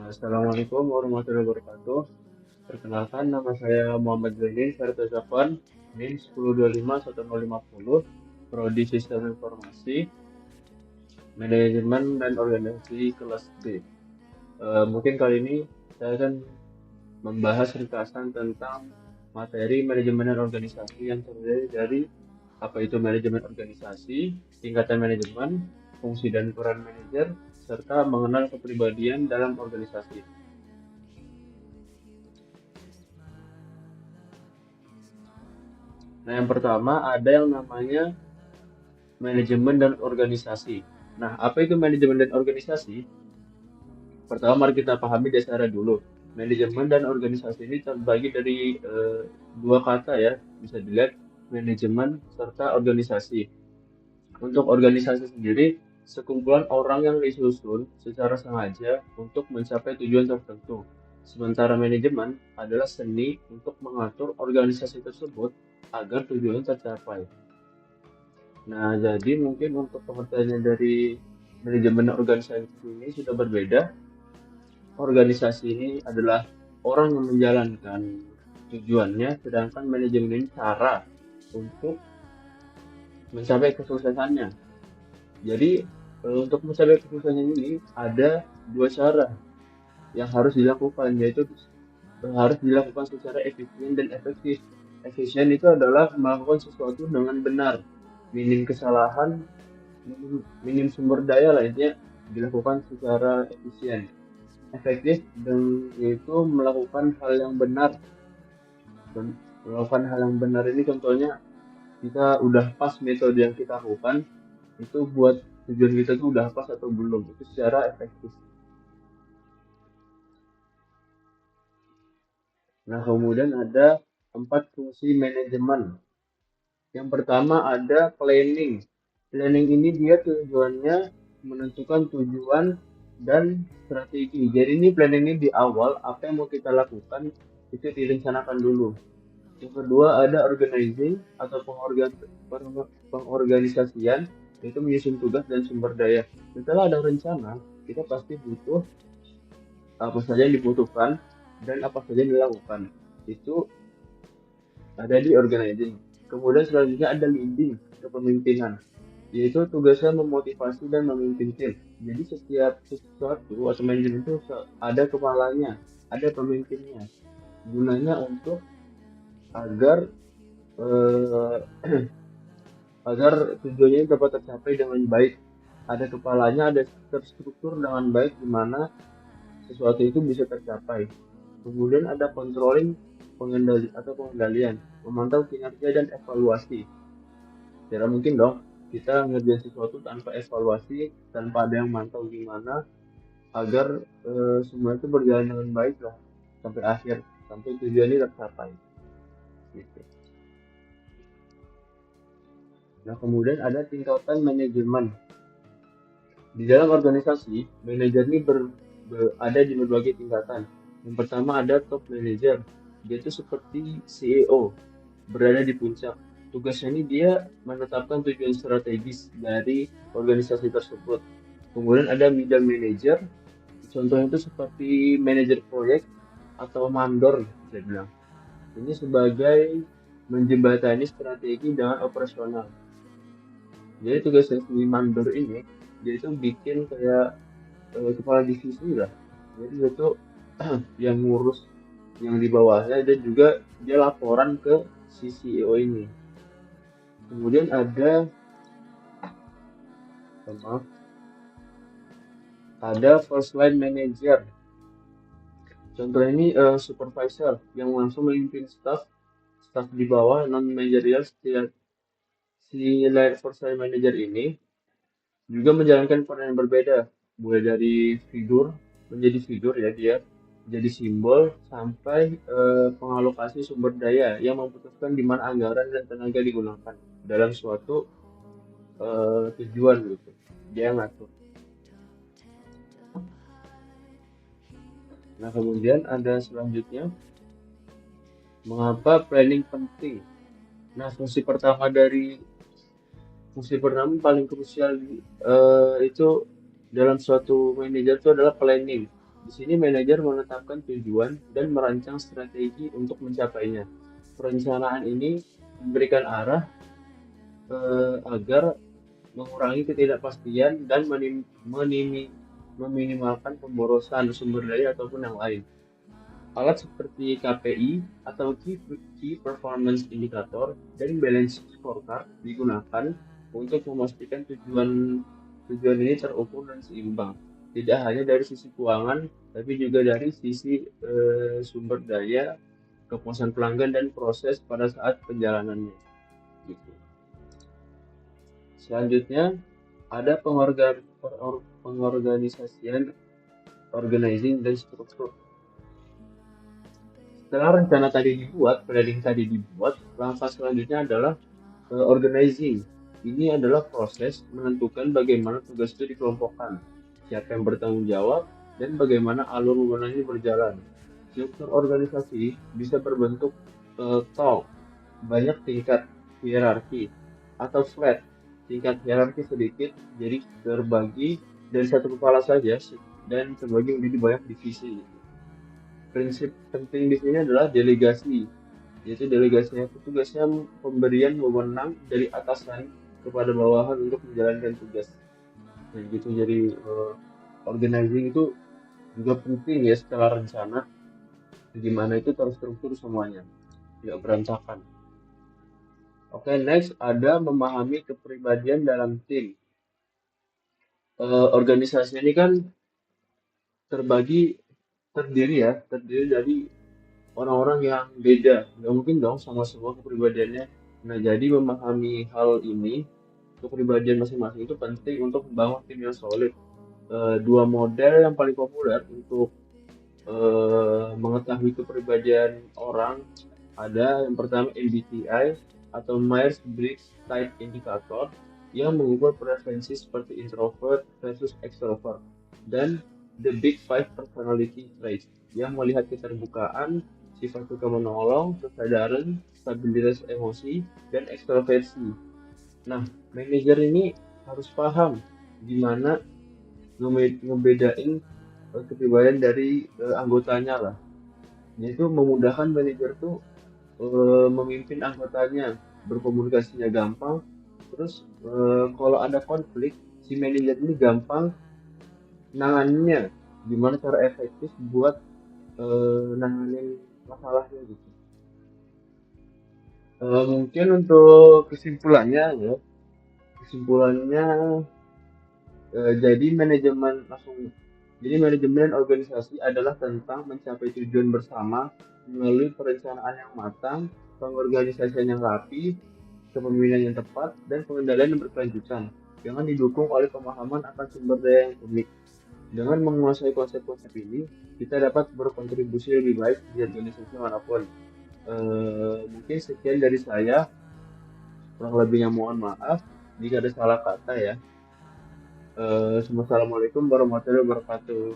Assalamualaikum warahmatullahi wabarakatuh. Perkenalkan, nama saya Muhammad Zainin Sartosapan, NIM 10251050, Prodi Sistem Informasi, Manajemen dan Organisasi kelas B. Mungkin kali ini saya akan membahas ringkasan tentang materi manajemen dan organisasi yang terdiri dari apa itu manajemen organisasi, tingkatan manajemen, fungsi dan peran manajer, serta mengenal kepribadian dalam organisasi. Nah, yang pertama ada yang namanya manajemen dan organisasi. Nah, apa itu manajemen dan organisasi? Pertama, mari kita pahami dasarnya dulu. Manajemen dan organisasi ini terbagi dari dua kata ya, bisa dilihat manajemen serta organisasi. Untuk organisasi sendiri, sekumpulan orang yang disusun secara sengaja untuk mencapai tujuan tertentu. Sementara manajemen adalah seni untuk mengatur organisasi tersebut agar tujuan tercapai. Nah, jadi mungkin untuk pengertiannya dari manajemen organisasi ini sudah berbeda. Organisasi ini adalah orang yang menjalankan tujuannya, sedangkan manajemen ini cara untuk mencapai kesuksesannya. Jadi, untuk mencapai kesuksesan ini ada dua cara yang harus dilakukan, yaitu harus dilakukan secara efisien dan efektif. Efisien itu adalah melakukan sesuatu dengan benar, minim kesalahan, minim sumber daya lainnya dilakukan secara efisien, efektif, dan yaitu melakukan hal yang benar. Dan melakukan hal yang benar ini contohnya kita udah pas metode yang kita lakukan itu buat tujuan kita itu udah pas atau belum, itu secara efektif. Nah, kemudian ada 4 fungsi manajemen. Yang pertama ada planning. Planning ini dia tujuannya menentukan tujuan dan strategi. Jadi ini planning ini di awal apa yang mau kita lakukan itu direncanakan dulu. Yang kedua ada organizing atau pengorganisasian, yaitu menyusun tugas dan sumber daya. Setelah ada rencana, kita pasti butuh apa saja yang dibutuhkan dan apa saja yang dilakukan. Itu ada di organizing. Kemudian selanjutnya ada leading, kepemimpinan, yaitu tugasnya memotivasi dan memimpin tim. Jadi setiap sesuatu atau manajemen itu ada kepalanya, ada pemimpinnya. Gunanya untuk agar eh, agar tujuannya dapat tercapai dengan baik. Ada kepalanya, ada terstruktur dengan baik di mana sesuatu itu bisa tercapai. Kemudian ada controlling, pengendalian, memantau kinerja dan evaluasi. Tidak mungkin dong kita ngerjain sesuatu tanpa evaluasi, tanpa ada yang mantau gimana agar semua itu berjalan dengan baik lah sampai akhir, sampai tujuan ini tercapai. Gitu. Nah, kemudian ada tingkatan manajemen. Di dalam organisasi, manajer ini ada di berbagai tingkatan. Yang pertama ada top manager. Dia itu seperti CEO, berada di puncak. Tugasnya ini dia menetapkan tujuan strategis dari organisasi tersebut. Kemudian ada middle manager. Contohnya itu seperti manajer proyek atau mandor, bisa bilang. Ini sebagai menjembatani strategi dengan operasional. Jadi tugasnya si mandor ini, dia itu bikin kayak kepala divisi lah. Jadi dia tuh yang ngurus yang di bawahnya dan juga dia laporan ke si CEO ini. Kemudian maaf, ada first line manager. Contoh ini supervisor yang langsung memimpin staff di bawah non managerial. Si line first line manager ini juga menjalankan peran yang berbeda, mulai dari menjadi figur ya dia jadi simbol sampai pengalokasi sumber daya yang memutuskan di mana anggaran dan tenaga digunakan dalam suatu tujuan gitu. Dia ngatur. Nah, kemudian ada selanjutnya, mengapa planning penting? Nah, fungsi pertama paling krusial itu dalam suatu manajer itu adalah planning. Di sini manajer menetapkan tujuan dan merancang strategi untuk mencapainya. Perencanaan ini memberikan arah agar mengurangi ketidakpastian dan meminimalkan pemborosan sumber daya ataupun yang lain. Alat seperti KPI atau Key Performance Indicator dan Balance Scorecard digunakan untuk memastikan tujuan ini terukur dan seimbang. Tidak hanya dari sisi keuangan, tapi juga dari sisi sumber daya, kepuasan pelanggan, dan proses pada saat penjalanannya. Gitu. Selanjutnya, ada pengorganisasian, organizing, dan struktur. Setelah rencana tadi dibuat, planning tadi dibuat, langkah selanjutnya adalah organizing. Ini adalah proses menentukan bagaimana tugas itu dikelompokkan, siapa yang bertanggung jawab, dan bagaimana alur wewenangnya berjalan. Struktur organisasi bisa berbentuk tall, banyak tingkat hierarki, atau flat, tingkat hierarki sedikit, jadi terbagi dari satu kepala saja dan terbagi menjadi banyak divisi. Prinsip penting di sini adalah delegasi, yaitu delegasinya itu tugasnya pemberian wewenang dari atasan kepada bawahan untuk menjalankan tugas. Nah, gitu. Jadi organizing itu juga penting ya setelah rencana, gimana itu terstruktur semuanya, tidak berantakan. Oke, next ada memahami kepribadian dalam tim. Organisasi ini kan terdiri dari orang-orang yang beda, nggak mungkin dong sama semua kepribadiannya. Nah, jadi memahami hal ini, kepribadian masing-masing itu penting untuk membangun tim yang solid. Dua model yang paling populer untuk mengetahui kepribadian orang ada yang pertama MBTI atau Myers-Briggs Type Indicator yang mengukur preferensi seperti introvert versus extrovert, dan The Big Five Personality Traits yang melihat keterbukaan, sifat suka menolong, kesadaran, stabilitas emosi, dan ekstroversi. Nah, manajer ini harus paham gimana ngebedain kepribadian dari anggotanya lah. Yaitu memudahkan manajer tuh memimpin anggotanya, berkomunikasinya gampang. Terus kalau ada konflik, si manajer ini gampang nangannya, gimana cara efektif buat nanganin masalahnya gitu. Mungkin untuk kesimpulannya jadi manajemen organisasi adalah tentang mencapai tujuan bersama melalui perencanaan yang matang, pengorganisasian yang rapi, kepemimpinan yang tepat, dan pengendalian yang berkelanjutan. Jangan didukung oleh pemahaman akan sumber daya yang unik. Dengan menguasai konsep-konsep ini, kita dapat berkontribusi lebih baik di organisasi manapun. Mungkin sekian dari saya. Kurang lebihnya mohon maaf jika ada salah kata ya. Assalamualaikum warahmatullahi wabarakatuh.